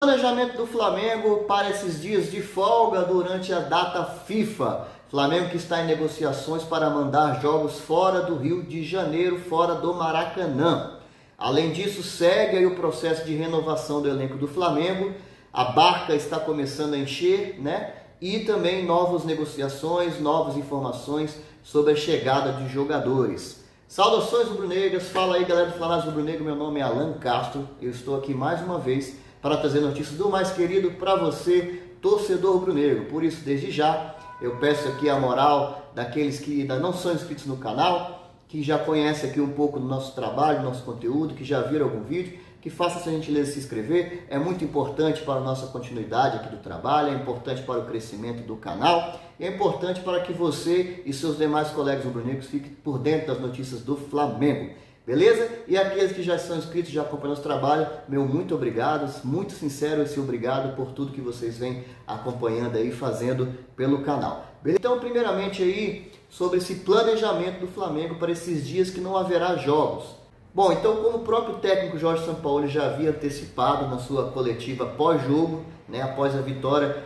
Planejamento do Flamengo para esses dias de folga durante a data FIFA. Flamengo que está em negociações para mandar jogos fora do Rio de Janeiro, fora do Maracanã. Além disso, segue aí o processo de renovação do elenco do Flamengo. A barca está começando a encher, né? E também novas negociações, novas informações sobre a chegada de jogadores. Saudações rubro-negras, fala aí galera do Flamengo Rubro-Negro, meu nome é Alan Castro. Eu estou aqui mais uma vez para trazer notícias do mais querido para você, torcedor rubro-negro. Por isso, desde já, eu peço aqui a moral daqueles que ainda não são inscritos no canal, que já conhecem aqui um pouco do nosso trabalho, do nosso conteúdo, que já viram algum vídeo, que faça essa gentileza de se inscrever. É muito importante para a nossa continuidade aqui do trabalho, é importante para o crescimento do canal, e é importante para que você e seus demais colegas rubro-negros fiquem por dentro das notícias do Flamengo. Beleza? E aqueles que já são inscritos, já acompanham nosso trabalho, meu muito obrigado, muito sincero esse obrigado por tudo que vocês vêm acompanhando aí, fazendo pelo canal. Beleza? Então, primeiramente aí, sobre esse planejamento do Flamengo para esses dias que não haverá jogos. Bom, então como o próprio técnico Jorge Sampaoli já havia antecipado na sua coletiva pós-jogo, né, após a vitória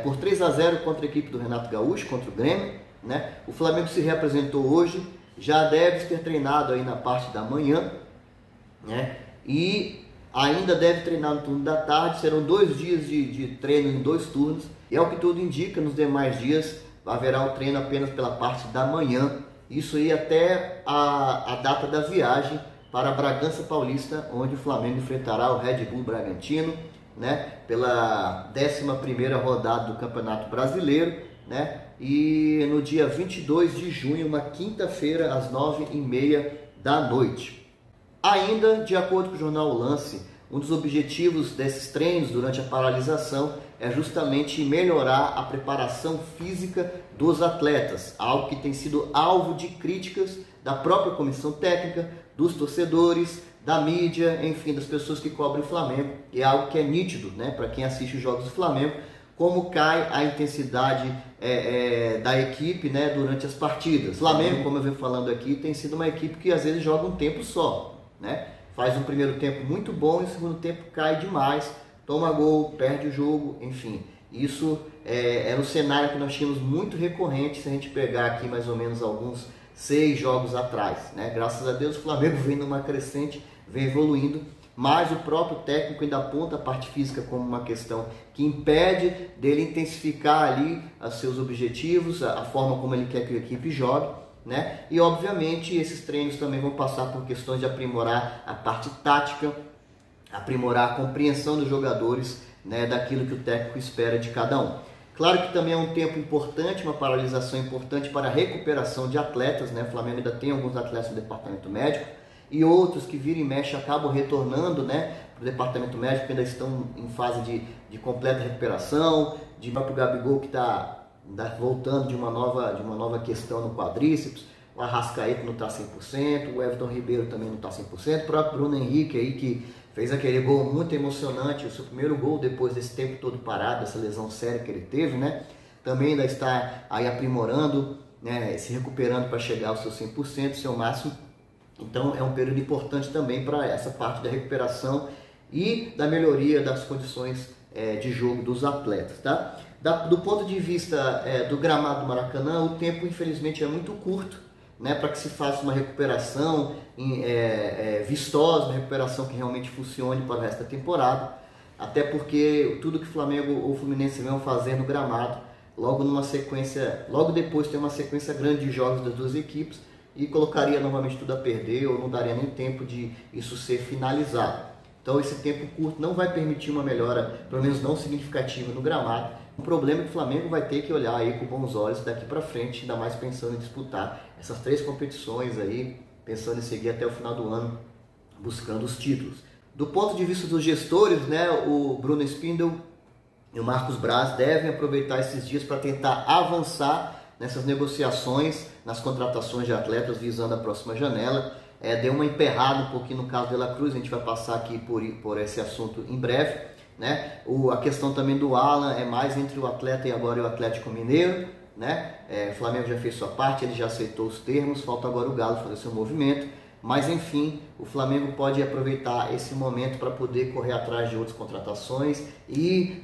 por 3-0 contra a equipe do Renato Gaúcho, contra o Grêmio, né, o Flamengo se reapresentou hoje, já deve ter treinado aí na parte da manhã, né? E ainda deve treinar no turno da tarde. Serão 2 dias de treino em 2 turnos. E é o que tudo indica, nos demais dias haverá o treino apenas pela parte da manhã. Isso aí até a data da viagem para Bragança Paulista, onde o Flamengo enfrentará o Red Bull Bragantino, né? Pela 11ª rodada do Campeonato Brasileiro, né? E no dia 22 de junho, uma quinta-feira, às 9h30 da noite. Ainda, de acordo com o jornal O Lance, um dos objetivos desses treinos durante a paralisação é justamente melhorar a preparação física dos atletas, algo que tem sido alvo de críticas da própria comissão técnica, dos torcedores, da mídia, enfim, das pessoas que cobrem o Flamengo. E é algo que é nítido, né, para quem assiste os jogos do Flamengo, como cai a intensidade da equipe, né, durante as partidas. Flamengo, como eu venho falando aqui, tem sido uma equipe que às vezes joga um tempo só, né? Faz um primeiro tempo muito bom e o segundo tempo cai demais, toma gol, perde o jogo, enfim. Isso é um cenário que nós tínhamos muito recorrente se a gente pegar aqui mais ou menos alguns 6 jogos atrás, né? Graças a Deus o Flamengo vem numa crescente, vem evoluindo, mas o próprio técnico ainda aponta a parte física como uma questão que impede dele intensificar ali os seus objetivos, a forma como ele quer que a equipe jogue, né? E obviamente esses treinos também vão passar por questões de aprimorar a parte tática, aprimorar a compreensão dos jogadores, né, daquilo que o técnico espera de cada um. Claro que também é um tempo importante, uma paralisação importante para a recuperação de atletas, né? O Flamengo ainda tem alguns atletas no departamento médico, e outros que viram e mexem acabam retornando, né, para o departamento médico, que ainda estão em fase de completa recuperação, de próprio Gabigol que está voltando de uma nova questão no quadríceps, o Arrascaeta não está 100%, o Everton Ribeiro também não está 100%, o próprio Bruno Henrique aí que fez aquele gol muito emocionante, o seu primeiro gol depois desse tempo todo parado, dessa lesão séria que ele teve, né, também ainda está aí aprimorando, né, se recuperando para chegar ao seu 100%, seu máximo. Então é um período importante também para essa parte da recuperação e da melhoria das condições de jogo dos atletas, tá? Do ponto de vista do gramado do Maracanã, o tempo infelizmente é muito curto, né, para que se faça uma recuperação vistosa, uma recuperação que realmente funcione para o resto da temporada, até porque tudo que o Flamengo ou o Fluminense vão fazer no gramado, logo depois tem uma sequência grande de jogos das duas equipes, e colocaria novamente tudo a perder, ou não daria nem tempo de isso ser finalizado. Então esse tempo curto não vai permitir uma melhora, pelo menos não significativa, no gramado. Um problema que o Flamengo vai ter que olhar aí com bons olhos daqui para frente, ainda mais pensando em disputar essas 3 competições aí, pensando em seguir até o final do ano, buscando os títulos. Do ponto de vista dos gestores, né, o Bruno Spindel e o Marcos Braz devem aproveitar esses dias para tentar avançar nessas negociações, nas contratações de atletas visando a próxima janela. Deu uma emperrada um pouquinho no caso de La Cruz, a gente vai passar aqui por esse assunto em breve, né? A questão também do Alan é mais entre o atleta e agora o Atlético Mineiro, né? O Flamengo já fez sua parte, ele já aceitou os termos, falta agora o Galo fazer seu movimento, Mas enfim, o Flamengo pode aproveitar esse momento para poder correr atrás de outras contratações e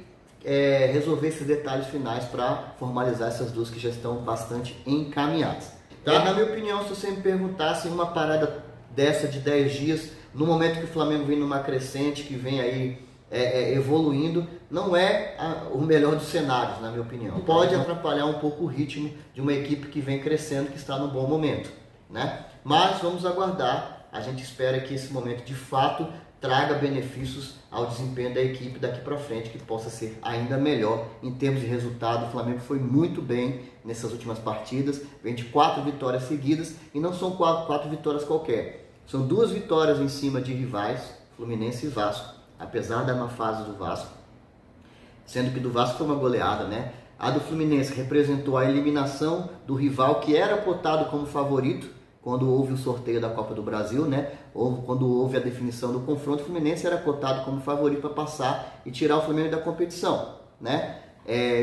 resolver esses detalhes finais para formalizar essas duas que já estão bastante encaminhadas. Tá? Na minha opinião, se você me perguntasse uma parada dessa de 10 dias, no momento que o Flamengo vem numa crescente, que vem aí evoluindo, não é o melhor dos cenários, na minha opinião. Pode atrapalhar um pouco o ritmo de uma equipe que vem crescendo, que está num bom momento, né? Mas vamos aguardar, a gente espera que esse momento de fato traga benefícios ao desempenho da equipe daqui para frente, que possa ser ainda melhor em termos de resultado. O Flamengo foi muito bem nessas últimas partidas, vem de 4 vitórias seguidas, e não são 4 vitórias qualquer, são 2 vitórias em cima de rivais, Fluminense e Vasco, apesar da má fase do Vasco, sendo que do Vasco foi uma goleada, né? A do Fluminense representou a eliminação do rival que era cotado como favorito quando houve o sorteio da Copa do Brasil, né? Quando houve a definição do confronto, o Fluminense era cotado como favorito para passar e tirar o Flamengo da competição, né?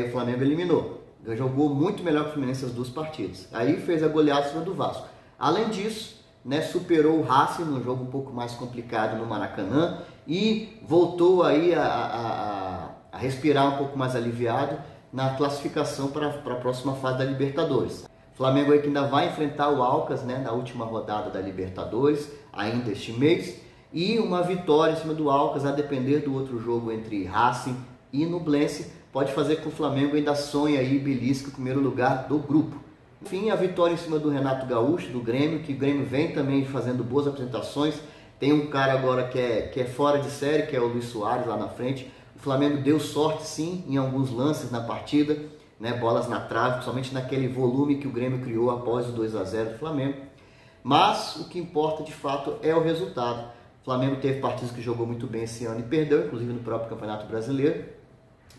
O Flamengo eliminou, jogou muito melhor que o Fluminense as 2 partidas, aí fez a goleada em cima do Vasco. Além disso, né, superou o Racing num jogo um pouco mais complicado no Maracanã e voltou aí a respirar um pouco mais aliviado na classificação para a próxima fase da Libertadores. O Flamengo aí que ainda vai enfrentar o Alcas, né, na última rodada da Libertadores, ainda este mês, e uma vitória em cima do Alcas, a depender do outro jogo entre Racing e Nublense, pode fazer com que o Flamengo ainda sonhe aí belisque o primeiro lugar do grupo. Enfim, a vitória em cima do Renato Gaúcho, do Grêmio, que o Grêmio vem também fazendo boas apresentações. Tem um cara agora que é fora de série, que é o Luis Soares lá na frente. O Flamengo deu sorte sim em alguns lances na partida, né, bolas na trave, principalmente naquele volume que o Grêmio criou após o 2-0 do Flamengo. Mas o que importa de fato é o resultado. O Flamengo teve partidas que jogou muito bem esse ano e perdeu, inclusive no próprio Campeonato Brasileiro.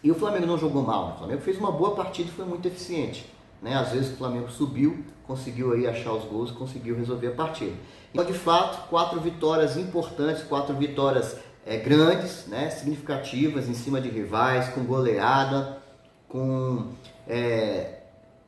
E o Flamengo não jogou mal, né? O Flamengo fez uma boa partida e foi muito eficiente, né? Às vezes o Flamengo subiu, conseguiu aí achar os gols, conseguiu resolver a partida. Então, de fato, 4 vitórias importantes, 4 vitórias grandes, né? Significativas, em cima de rivais, com goleada, com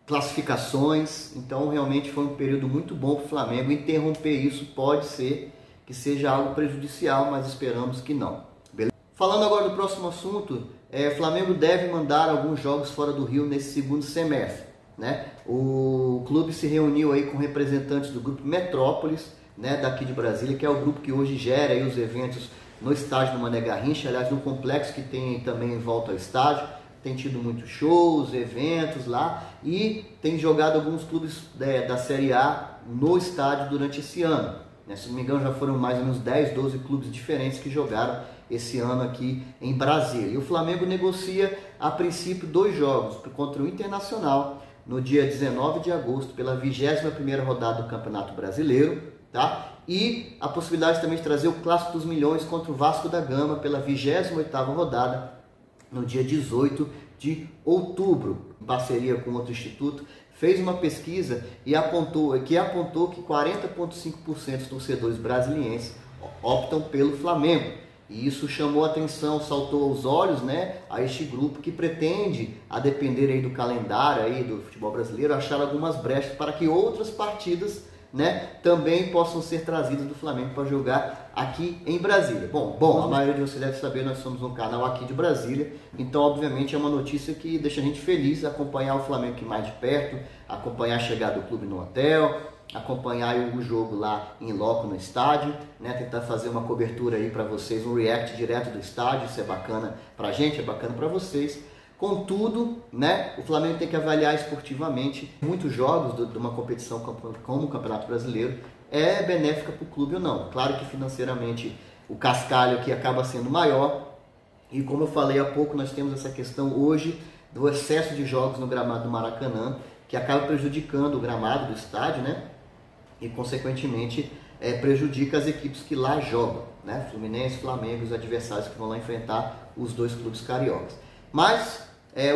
classificações. Então realmente foi um período muito bom para o Flamengo. Interromper isso pode ser que seja algo prejudicial, mas esperamos que não. Beleza? Falando agora do próximo assunto, o Flamengo deve mandar alguns jogos fora do Rio nesse segundo semestre, né? O clube se reuniu aí com representantes do grupo Metrópolis, né, daqui de Brasília, que é o grupo que hoje gera aí os eventos no estádio do Mané Garrincha, aliás, no complexo que tem também em volta ao estádio. Tem tido muitos shows, eventos lá, e tem jogado alguns clubes da Série A no estádio durante esse ano, né? Se não me engano, já foram mais ou menos 10, 12 clubes diferentes que jogaram esse ano aqui em Brasília. E o Flamengo negocia, a princípio, 2 jogos contra o Internacional no dia 19 de agosto, pela 21ª rodada do Campeonato Brasileiro, tá? E a possibilidade também de trazer o Clássico dos Milhões contra o Vasco da Gama pela 28ª rodada, no dia 18 de outubro, em parceria com outro instituto, fez uma pesquisa e apontou que 40,5% dos torcedores brasilienses optam pelo Flamengo. E isso chamou a atenção, saltou aos olhos, né, a este grupo que pretende, a depender aí do calendário aí do futebol brasileiro, achar algumas brechas para que outras partidas, né, também possam ser trazidas do Flamengo para jogar aqui em Brasília. Bom, a maioria de vocês deve saber, nós somos um canal aqui de Brasília, então obviamente é uma notícia que deixa a gente feliz, acompanhar o Flamengo aqui mais de perto, acompanhar a chegada do clube no hotel, acompanhar o jogo lá em loco no estádio, né, tentar fazer uma cobertura aí para vocês, um react direto do estádio. Isso é bacana pra gente, é bacana para vocês. Contudo, né, o Flamengo tem que avaliar esportivamente. Muitos jogos de uma competição como o Campeonato Brasileiro é benéfica para o clube ou não. Claro que financeiramente o cascalho aqui acaba sendo maior, e como eu falei há pouco, nós temos essa questão hoje do excesso de jogos no gramado do Maracanã, que acaba prejudicando o gramado do estádio, né, e consequentemente prejudica as equipes que lá jogam, né, Fluminense, Flamengo e os adversários que vão lá enfrentar os 2 clubes cariocas. Mas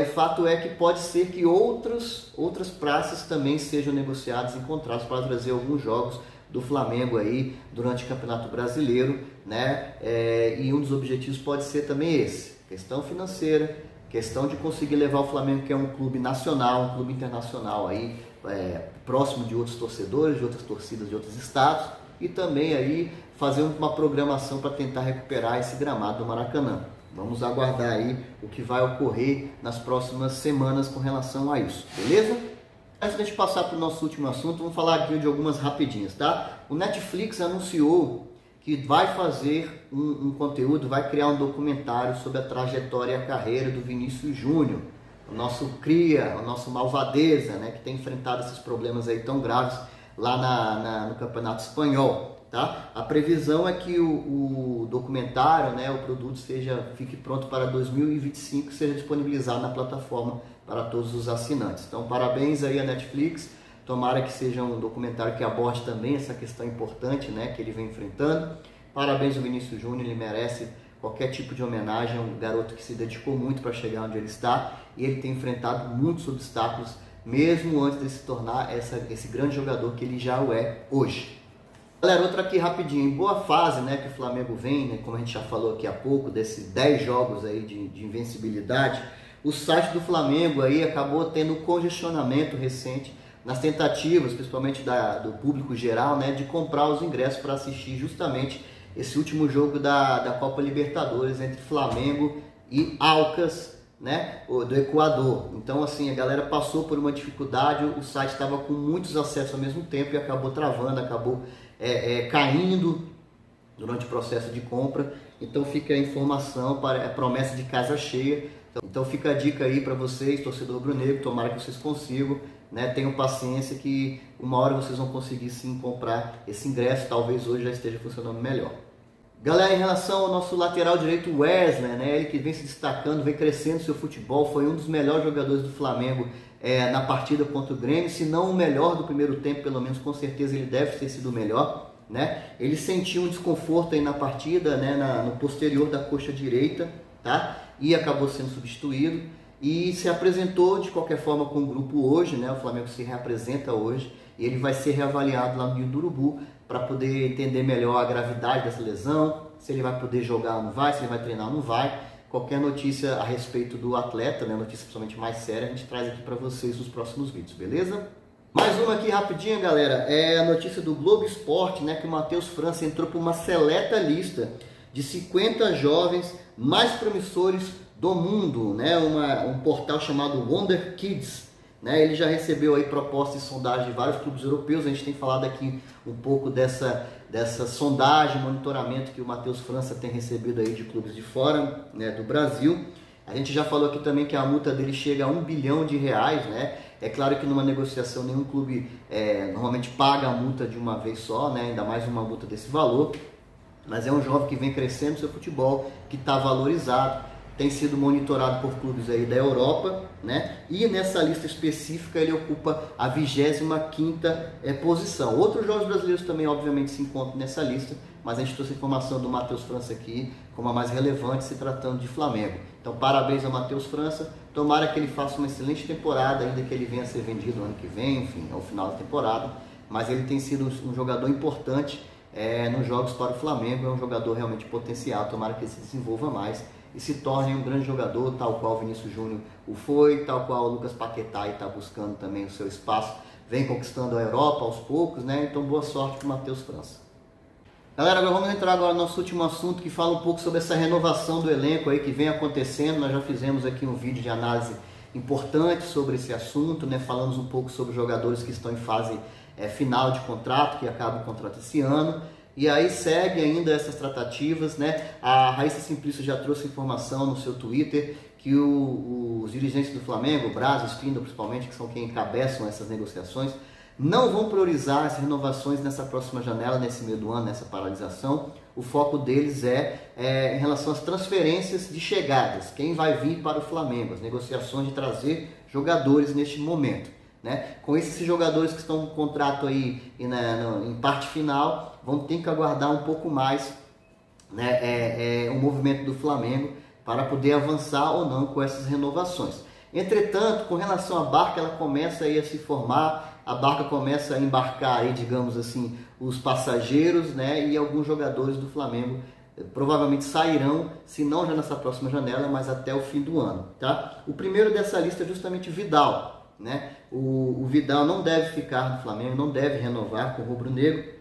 o fato é que pode ser que outras praças também sejam negociadas, encontradas para trazer alguns jogos do Flamengo aí durante o Campeonato Brasileiro, né? E um dos objetivos pode ser também esse, questão financeira, questão de conseguir levar o Flamengo, que é um clube nacional, um clube internacional aí, próximo de outros torcedores, de outras torcidas de outros estados, e também aí fazer uma programação para tentar recuperar esse gramado do Maracanã. Vamos aguardar aí o que vai ocorrer nas próximas semanas com relação a isso, beleza? Antes de a gente passar para o nosso último assunto, vamos falar aqui de algumas rapidinhas, tá? O Netflix anunciou que vai fazer um conteúdo, vai criar um documentário sobre a trajetória e a carreira do Vinícius Júnior, o nosso cria, o nosso malvadeza, né, que tem enfrentado esses problemas aí tão graves lá no Campeonato Espanhol. Tá? A previsão é que o documentário, né, o produto fique pronto para 2025 e seja disponibilizado na plataforma para todos os assinantes. Então, parabéns aí à Netflix. Tomara que seja um documentário que aborde também essa questão importante, né, que ele vem enfrentando. Parabéns ao Vinícius Júnior, ele merece qualquer tipo de homenagem. É um garoto que se dedicou muito para chegar onde ele está e ele tem enfrentado muitos obstáculos, mesmo antes de se tornar esse grande jogador que ele já é hoje. Galera, outra aqui rapidinho, em boa fase, né, que o Flamengo vem, né, como a gente já falou aqui há pouco, desses 10 jogos aí de invencibilidade, o site do Flamengo aí acabou tendo um congestionamento recente nas tentativas, principalmente do público geral, né, de comprar os ingressos para assistir justamente esse último jogo da Copa Libertadores entre Flamengo e Alcas, né, do Equador. Então, assim, a galera passou por uma dificuldade, o site estava com muitos acessos ao mesmo tempo e acabou travando, acabou caindo durante o processo de compra. Então fica a informação, para a promessa de casa cheia. Então fica a dica aí para vocês, torcedor rubro-negro, tomara que vocês consigam, né? Tenham paciência que uma hora vocês vão conseguir sim comprar esse ingresso, talvez hoje já esteja funcionando melhor. Galera, em relação ao nosso lateral direito Wesley, né? Ele que vem se destacando, vem crescendo seu futebol, foi um dos melhores jogadores do Flamengo na partida contra o Grêmio, se não o melhor do primeiro tempo, pelo menos com certeza ele deve ter sido o melhor, né? Ele sentiu um desconforto aí na partida, né? No posterior da coxa direita, tá? E acabou sendo substituído e se apresentou de qualquer forma com o grupo hoje, né? O Flamengo se reapresenta hoje e ele vai ser reavaliado lá no Rio do Urubu para poder entender melhor a gravidade dessa lesão, se ele vai poder jogar ou não vai, se ele vai treinar ou não vai. Qualquer notícia a respeito do atleta, né, notícia principalmente mais séria, a gente traz aqui para vocês nos próximos vídeos, beleza? Mais uma aqui rapidinho, galera, é a notícia do Globo Esporte, né, que o Matheus França entrou para uma seleta lista de 50 jovens mais promissores do mundo, né, um portal chamado Wonder Kids, né, ele já recebeu aí propostas e sondagens de vários clubes europeus. A gente tem falado aqui um pouco dessa sondagem, monitoramento que o Matheus França tem recebido aí de clubes de fora, né, do Brasil. A gente já falou aqui também que a multa dele chega a R$1 bilhão, né? É claro que numa negociação nenhum clube normalmente paga a multa de uma vez só, né? Ainda mais uma multa desse valor. Mas é um jovem que vem crescendo seu futebol, que está valorizado, tem sido monitorado por clubes aí da Europa, né? E nessa lista específica ele ocupa a 25ª posição. Outros jogos brasileiros também, obviamente, se encontram nessa lista, mas a gente trouxe a informação do Matheus França aqui como a mais relevante, se tratando de Flamengo. Então, parabéns ao Matheus França. Tomara que ele faça uma excelente temporada, ainda que ele venha a ser vendido no ano que vem, enfim, ao final da temporada. Mas ele tem sido um jogador importante nos jogos para o Flamengo, é um jogador realmente potencial. Tomara que ele se desenvolva mais e se torne um grande jogador, tal qual o Vinícius Júnior o foi, tal qual o Lucas Paquetá está buscando também o seu espaço, vem conquistando a Europa aos poucos, né? Então boa sorte para o Matheus França. Galera, agora vamos entrar agora no nosso último assunto, que fala um pouco sobre essa renovação do elenco aí que vem acontecendo. Nós já fizemos aqui um vídeo de análise importante sobre esse assunto, né? Falamos um pouco sobre jogadores que estão em fase final de contrato, que acabam o contrato esse ano. E aí segue ainda essas tratativas, né? A Raíssa Simplício já trouxe informação no seu Twitter que os dirigentes do Flamengo, o Braz, o Spindle principalmente, que são quem encabeçam essas negociações, não vão priorizar as renovações nessa próxima janela, nesse meio do ano, nessa paralisação. O foco deles em relação às transferências de chegadas, quem vai vir para o Flamengo, as negociações de trazer jogadores neste momento, né? Com esses jogadores que estão com contrato aí em parte final, vão ter que aguardar um pouco mais, né, o movimento do Flamengo para poder avançar ou não com essas renovações. Entretanto, com relação à Barca, ela começa aí a se formar, a Barca começa a embarcar aí, digamos assim, os passageiros, né, e alguns jogadores do Flamengo provavelmente sairão, se não já nessa próxima janela, mas até o fim do ano, tá? O primeiro dessa lista é justamente Vidal, né? O Vidal não deve ficar no Flamengo, não deve renovar com o rubro-negro.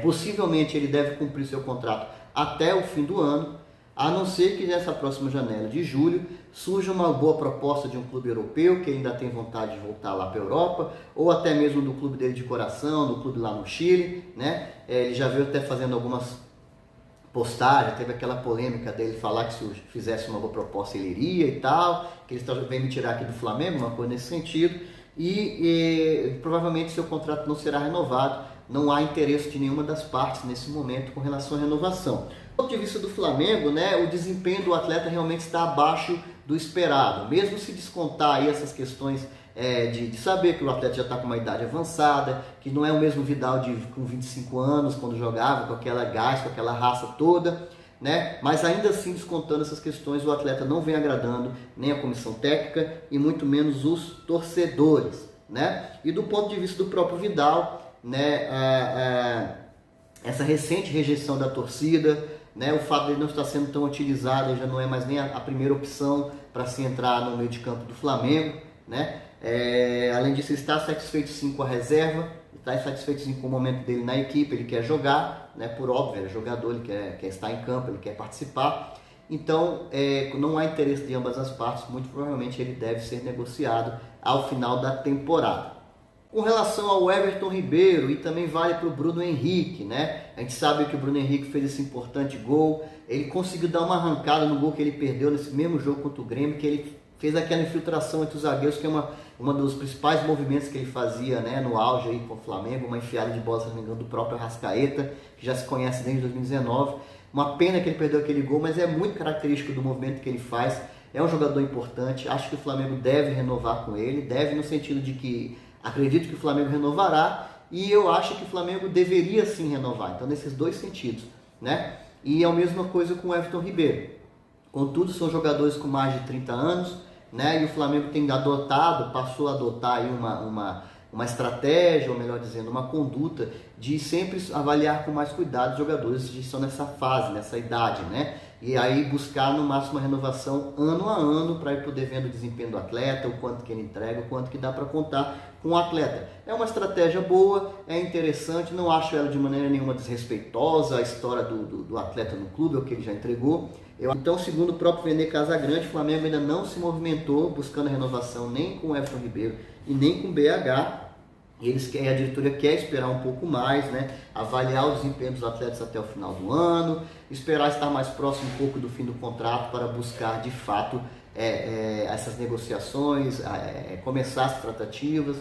Possivelmente ele deve cumprir seu contrato até o fim do ano, a não ser que nessa próxima janela de julho surja uma boa proposta de um clube europeu, que ele ainda tem vontade de voltar lá para a Europa, ou até mesmo do clube dele de coração, do clube lá no Chile, né? Ele já veio até fazendo algumas postagens, teve aquela polêmica dele falar que se fizesse uma boa proposta ele iria e tal, que ele vem me tirar aqui do Flamengo, uma coisa nesse sentido, e provavelmente seu contrato não será renovado, não há interesse de nenhuma das partes nesse momento com relação à renovação. Do ponto de vista do Flamengo, né, o desempenho do atleta realmente está abaixo do esperado, mesmo se descontar aí essas questões de saber que o atleta já está com uma idade avançada, que não é o mesmo Vidal com 25 anos, quando jogava, com aquela gás, com aquela raça toda, né? Mas ainda assim, descontando essas questões, o atleta não vem agradando nem a comissão técnica e muito menos os torcedores, né? E do ponto de vista do próprio Vidal, né, essa recente rejeição da torcida, né, o fato de ele não estar sendo tão utilizado, ele já não é mais nem a primeira opção para se entrar no meio de campo do Flamengo, né? Além disso, ele está satisfeito sim com a reserva, está satisfeito sim com o momento dele na equipe, ele quer jogar, né? Por óbvio, ele é jogador, ele quer estar em campo, ele quer participar. Então, não há interesse de ambas as partes, muito provavelmente ele deve ser negociado ao final da temporada. Com relação ao Everton Ribeiro, e também vale para o Bruno Henrique, né? A gente sabe que o Bruno Henrique fez esse importante gol, ele conseguiu dar uma arrancada no gol que ele perdeu nesse mesmo jogo contra o Grêmio, que ele fez aquela infiltração entre os zagueiros, que é uma dos principais movimentos que ele fazia, né, no auge aí com o Flamengo, uma enfiada de bola, se não me engano, do próprio Arrascaeta, que já se conhece desde 2019. Uma pena que ele perdeu aquele gol, mas é muito característico do movimento que ele faz. É um jogador importante, acho que o Flamengo deve renovar com ele, deve no sentido de que acredito que o Flamengo renovará, e eu acho que o Flamengo deveria sim renovar, então nesses dois sentidos, né? E é a mesma coisa com o Everton Ribeiro. Contudo, são jogadores com mais de 30 anos, né? E o Flamengo passou a adotar aí uma estratégia, ou melhor dizendo, uma conduta de sempre avaliar com mais cuidado os jogadores que estão nessa fase, nessa idade, né? E aí buscar no máximo a renovação ano a ano para ir poder vendo o desempenho do atleta, o quanto que ele entrega, o quanto que dá para contar com o atleta. É uma estratégia boa, é interessante, não acho ela de maneira nenhuma desrespeitosa, a história do atleta no clube, é o que ele já entregou. Então, segundo o próprio Vene Casagrande, o Flamengo ainda não se movimentou buscando a renovação nem com o Everton Ribeiro e nem com o BH. A diretoria quer esperar um pouco mais, né? Avaliar o desempenho dos atletas até o final do ano, esperar estar mais próximo um pouco do fim do contrato para buscar de fato essas negociações, começar as tratativas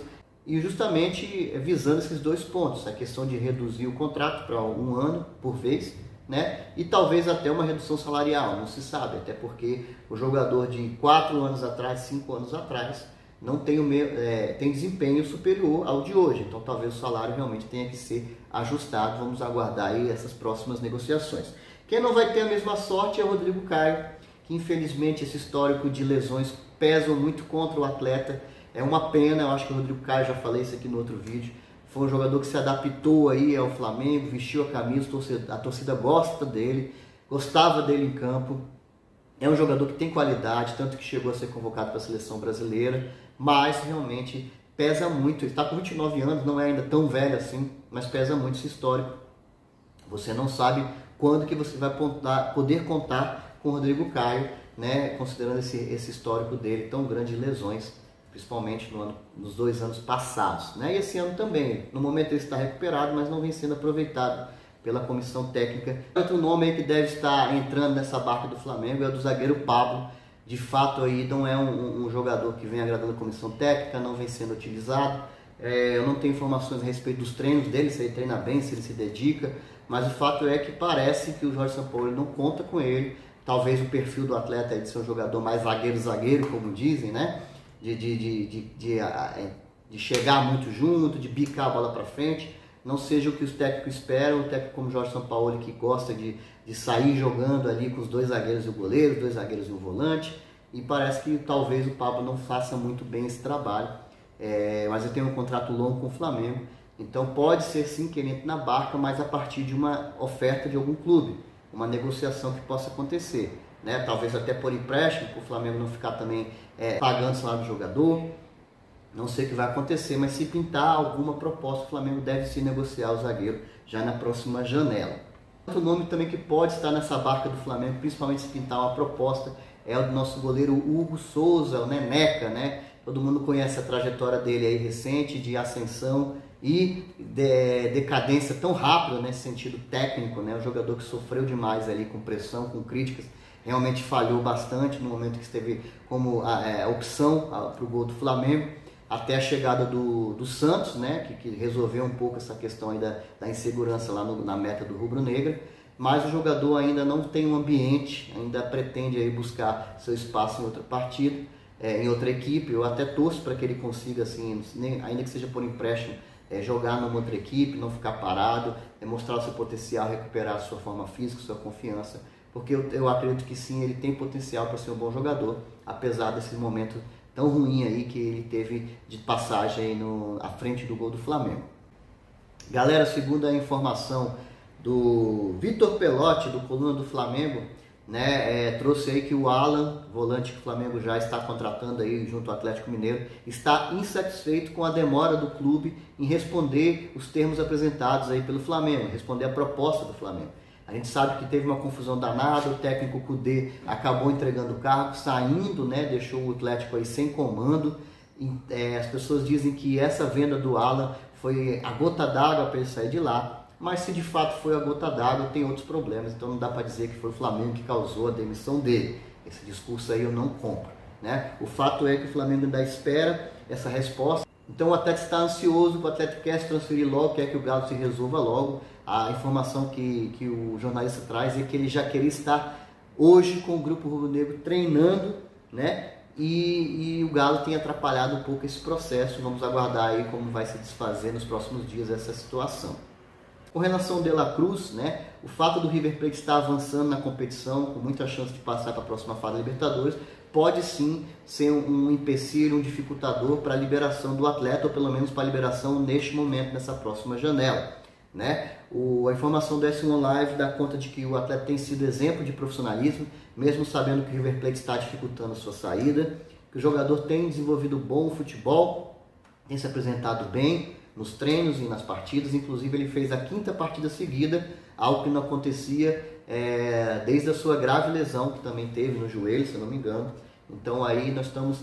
e justamente visando esses dois pontos, a questão de reduzir o contrato para um ano por vez, né? E talvez até uma redução salarial, não se sabe, até porque o jogador de 4 anos atrás, 5 anos atrás, não tem tem desempenho superior ao de hoje, então talvez o salário realmente tenha que ser ajustado. Vamos aguardar aí essas próximas negociações. Quem não vai ter a mesma sorte é o Rodrigo Caio, que infelizmente esse histórico de lesões pesa muito contra o atleta. É uma pena, eu acho que o Rodrigo Caio, já falei isso aqui no outro vídeo, foi um jogador que se adaptou aí ao Flamengo, vestiu a camisa, a torcida gosta dele, gostava dele em campo. É um jogador que tem qualidade, tanto que chegou a ser convocado para a seleção brasileira, mas realmente pesa muito. Ele está com 29 anos, não é ainda tão velho assim, mas pesa muito esse histórico. Você não sabe quando que você vai poder contar com o Rodrigo Caio, né, considerando esse histórico dele tão grande de lesões, principalmente nos 2 anos passados, né? E esse ano também, no momento ele está recuperado, mas não vem sendo aproveitado pela comissão técnica. Outro nome aí que deve estar entrando nessa barca do Flamengo é o do zagueiro Pablo. De fato aí não é um jogador que vem agradando a comissão técnica, não vem sendo utilizado. Eu não tenho informações a respeito dos treinos dele, se ele treina bem, se ele se dedica, mas o fato é que parece que o Jorge Sampaoli não conta com ele. Talvez o perfil do atleta é de ser um jogador mais zagueiro, como dizem, né? De chegar muito junto, de bicar a bola para frente. Não seja o que os técnicos esperam, o técnico como Jorge Sampaoli, que gosta de sair jogando ali com os 2 zagueiros e o goleiro, os 2 zagueiros e o volante, e parece que talvez o Pablo não faça muito bem esse trabalho, mas ele tem um contrato longo com o Flamengo, então pode ser sim que ele entre na barca, mas a partir de uma oferta de algum clube, uma negociação que possa acontecer, né? Talvez até por empréstimo, para o Flamengo não ficar também pagando o salário do jogador. Não sei o que vai acontecer, mas se pintar alguma proposta, o Flamengo deve se negociar o zagueiro já na próxima janela. Outro nome também que pode estar nessa barca do Flamengo, principalmente se pintar uma proposta, é o do nosso goleiro Hugo Souza, o Neneca, né? Todo mundo conhece a trajetória dele aí recente, de ascensão e decadência tão rápida nesse sentido técnico, né? Um jogador que sofreu demais ali com pressão, com críticas, realmente falhou bastante no momento que esteve como opção para o gol do Flamengo, até a chegada do Santos, né? Que resolveu um pouco essa questão aí da insegurança lá na meta do rubro-negra. Mas o jogador ainda não tem um ambiente, ainda pretende aí buscar seu espaço em outra partida, em outra equipe. Eu até torço para que ele consiga, assim, ainda que seja por empréstimo, jogar numa outra equipe, não ficar parado, mostrar o seu potencial, recuperar a sua forma física, sua confiança, porque eu acredito que sim, ele tem potencial para ser um bom jogador, apesar desse momento tão ruim aí que ele teve de passagem aí à frente do gol do Flamengo. Galera, segundo a informação do Vitor Pelotti, do Coluna do Flamengo, né, trouxe aí que o Alan, volante que o Flamengo já está contratando aí junto ao Atlético Mineiro, está insatisfeito com a demora do clube em responder os termos apresentados aí pelo Flamengo, responder a proposta do Flamengo. A gente sabe que teve uma confusão danada, o técnico Kudê acabou entregando o cargo, saindo, né, deixou o Atlético aí sem comando. As pessoas dizem que essa venda do Alan foi a gota d'água para ele sair de lá. Mas se de fato foi a gota d'água, tem outros problemas, então não dá para dizer que foi o Flamengo que causou a demissão dele. Esse discurso aí eu não compro, né? O fato é que o Flamengo ainda espera essa resposta, então o Atlético está ansioso, o Atlético quer se transferir logo, quer que o Galo se resolva logo. A informação que o jornalista traz é que ele já queria estar hoje com o grupo rubro-negro treinando, né? E o Galo tem atrapalhado um pouco esse processo. Vamos aguardar aí como vai se desfazer nos próximos dias essa situação. Com relação ao De La Cruz, né, o fato do River Plate estar avançando na competição, com muita chance de passar para a próxima fase da Libertadores, pode sim ser um empecilho, um dificultador para a liberação do atleta, ou pelo menos para a liberação neste momento, nessa próxima janela, né? A informação do S1 Live dá conta de que o atleta tem sido exemplo de profissionalismo, mesmo sabendo que o River Plate está dificultando a sua saída, que o jogador tem desenvolvido bom futebol, tem se apresentado bem nos treinos e nas partidas. Inclusive ele fez a 5ª partida seguida, algo que não acontecia desde a sua grave lesão que também teve no joelho, se eu não me engano. Então aí nós estamos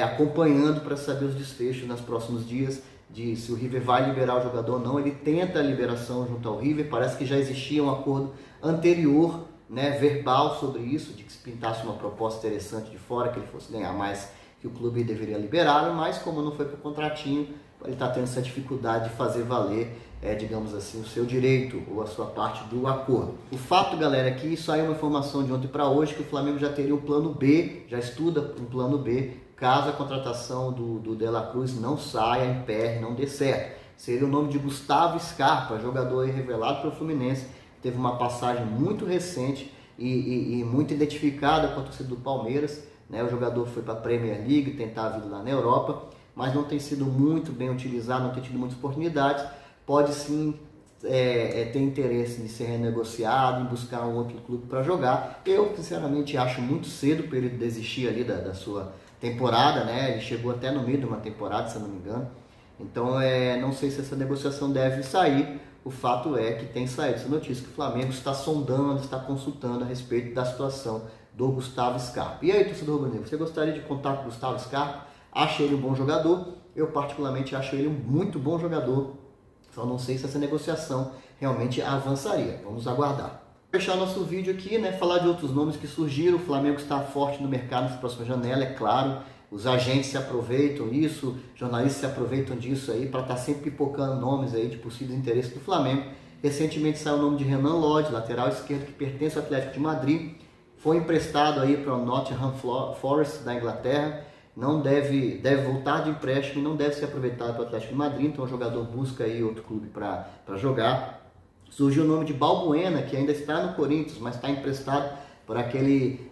acompanhando para saber os desfechos nos próximos dias, de se o River vai liberar o jogador ou não. Ele tenta a liberação junto ao River, parece que já existia um acordo anterior, né, verbal sobre isso, de que se pintasse uma proposta interessante de fora, que ele fosse ganhar mais, que o clube deveria liberá-lo, mas como não foi para o contratinho, ele está tendo essa dificuldade de fazer valer, digamos assim, o seu direito ou a sua parte do acordo. O fato, galera, é que isso aí é uma informação de ontem para hoje, que o Flamengo já teria um plano B, já estuda um plano B, caso a contratação do De La Cruz não saia em pé, não dê certo. Seria o nome de Gustavo Scarpa, jogador aí revelado pelo Fluminense, teve uma passagem muito recente e muito identificada com a torcida do Palmeiras, né? O jogador foi para a Premier League tentar a vida lá na Europa, mas não tem sido muito bem utilizado, não tem tido muitas oportunidades. Pode sim ter interesse em ser renegociado, em buscar um outro clube para jogar. Eu, sinceramente, acho muito cedo para ele desistir ali da sua temporada, né? Ele chegou até no meio de uma temporada, se eu não me engano. Então, não sei se essa negociação deve sair. O fato é que tem saído essa notícia que o Flamengo está sondando, está consultando a respeito da situação do Gustavo Scarpa. E aí, torcedor rubro-negro, você gostaria de contar com o Gustavo Scarpa? Acho ele um bom jogador, eu particularmente acho ele um muito bom jogador, só não sei se essa negociação realmente avançaria. Vamos aguardar. Vou fechar nosso vídeo aqui, né, falar de outros nomes que surgiram. O Flamengo está forte no mercado nessa próxima janela, é claro. Os agentes se aproveitam disso, jornalistas se aproveitam disso aí para estar sempre pipocando nomes aí de possíveis interesses do Flamengo. Recentemente saiu o nome de Renan Lodge, lateral esquerdo que pertence ao Atlético de Madrid. Foi emprestado aí para o Nottingham Forest da Inglaterra. Não deve voltar de empréstimo e não deve ser aproveitado pelo Atlético de Madrid, então o jogador busca aí outro clube para jogar. Surgiu o nome de Balbuena, que ainda está no Corinthians, mas está emprestado por aquele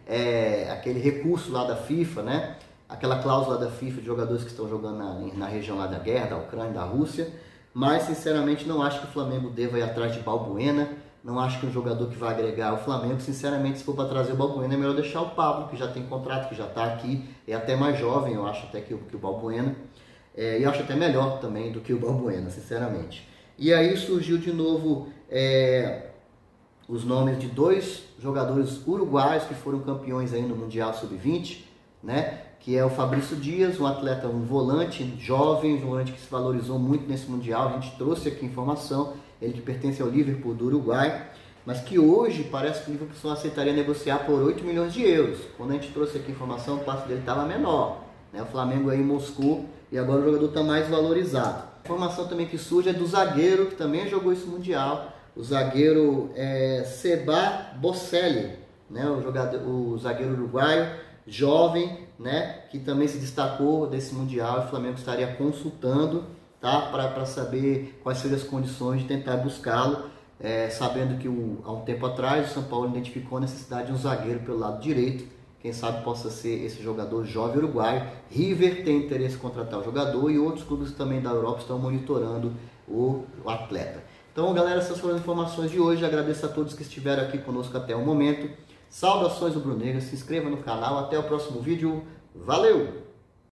recurso lá da FIFA, né? Aquela cláusula da FIFA de jogadores que estão jogando na região lá da guerra, da Ucrânia, da Rússia. Mas sinceramente não acho que o Flamengo deva ir atrás de Balbuena. Não acho que um jogador que vai agregar ao Flamengo. Sinceramente, se for para trazer o Balbuena, é melhor deixar o Pablo, que já tem contrato, que já está aqui. É até mais jovem, eu acho, até que o Balbuena. E eu acho até melhor também do que o Balbuena, sinceramente. E aí surgiu de novo os nomes de 2 jogadores uruguaios que foram campeões aí no Mundial Sub-20, né? Que é o Fabrício Dias, um atleta, um volante jovem, um volante que se valorizou muito nesse Mundial. A gente trouxe aqui informação, ele que pertence ao Liverpool do Uruguai, mas que hoje parece que o Liverpool só aceitaria negociar por 8 milhões de euros. Quando a gente trouxe aqui informação, o passe dele estava menor, né? O Flamengo aí em Moscou, e agora o jogador está mais valorizado. A informação também que surge é do zagueiro, que também jogou esse Mundial, o zagueiro Seba Bocelli, né? O zagueiro uruguaio, jovem, né? Que também se destacou desse Mundial, e o Flamengo estaria consultando, tá? Para saber quais seriam as condições de tentar buscá-lo, sabendo que há um tempo atrás o São Paulo identificou a necessidade de um zagueiro pelo lado direito. Quem sabe possa ser esse jogador jovem uruguaio. River tem interesse em contratar o jogador e outros clubes também da Europa estão monitorando o atleta. Então, galera, essas foram as informações de hoje. Agradeço a todos que estiveram aqui conosco até o momento. Saudações rubro-negras, se inscreva no canal. Até o próximo vídeo. Valeu!